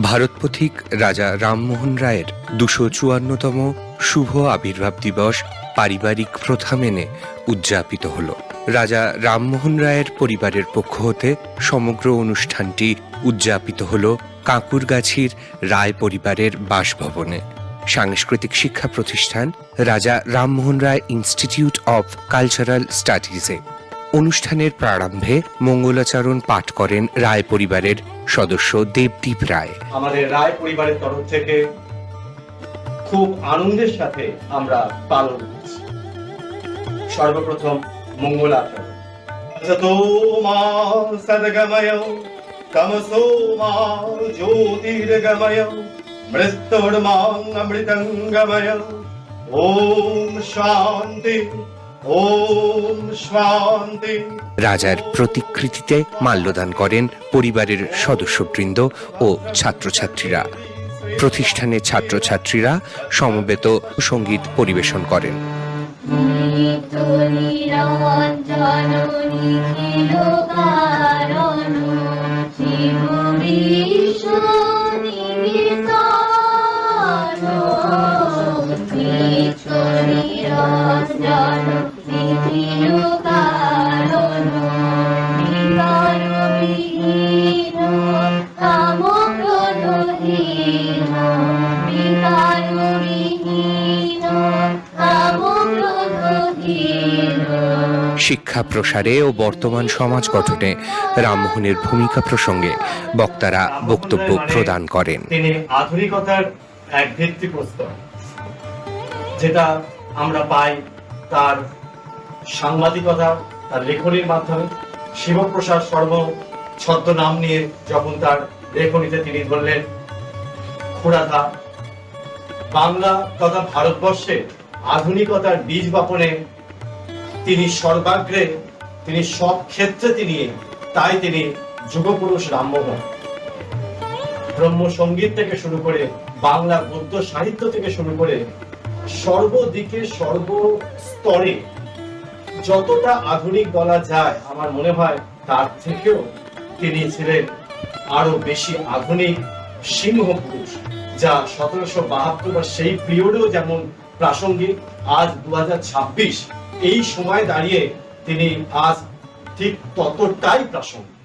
ভারত পথিক রাজা রামমোহন রায়ের ২৫৪তম শুভ আবির্ভাব দিবস পারিবারিক প্রথা মেনে উদযাপিত হল। রাজা রামমোহন রায়ের পরিবারের পক্ষ হতে সমগ্র অনুষ্ঠানটি উদযাপিত হল কাঁকুরগাছির রায় পরিবারের বাসভবনে। সাংস্কৃতিক শিক্ষা প্রতিষ্ঠান রাজা Rammohan Roy institute of cultural স্টাডিজে অনুষ্ঠানের প্রারম্ভে মঙ্গলাচরণ পাঠ করেন রায় পরিবারের সদস্য দেবদীপ রায়। আমাদের রায় পরিবারের তরফ থেকে খুব আনন্দের সাথে আমরা পালন করছি। সর্বপ্রথম মঙ্গলাচরণ। যতো মা সদ্গময় তমসো মা জ্যোতির্গময় মৃত্যুর্মাং অমৃতঙ্গময় ওম শান্তি ওম শান্তি। রাজার প্রতিকৃতিতে মাল্যদান করেন পরিবারের সদস্যবৃন্দ ও ছাত্রছাত্রীরা। প্রতিষ্ঠানের ছাত্রছাত্রীরা সমবেত সঙ্গীত পরিবেশন করেন। শিক্ষা প্রসারে ও বর্তমান সমাজ গঠনে রামমোহনের ভূমিকা প্রসঙ্গে বক্তারা বক্তব্য প্রদান করেন। তিনি আধুনিকতার এক ভিত্তিপ্রস্তর, যেটা আমরা পাই তার সাংবাদিকতা, তার লেখনীর মাধ্যমে। শিবপ্রসাদ শর্ম ছদ্মনাম নিয়ে যখন তার লেখনীতে তিনি ধরলেন ক্ষুরাধা, বাংলা তথা ভারতবর্ষে আধুনিকতার বীজ বপনে তিনি সর্বাগ্রে, তিনি সব ক্ষেত্রে তাই তিনি যুগপুরুষ রামমোহন। ব্রহ্মসঙ্গীত থেকে শুরু করে বাংলা গদ্য সাহিত্য থেকে শুরু করে সর্বদিকে সর্বস্তরে যতটা আধুনিক বলা যায়, আমার মনে হয় তার থেকেও তিনি ছিলেন আরো বেশি আধুনিক সিংহ পুরুষ, যা 1772 বা সেই পিরিয়ডেও যেমন প্রাসঙ্গিক, আজ 2026 এই সময় দাঁড়িয়ে তিনি আজ ঠিক ততটাই প্রাসঙ্গিক।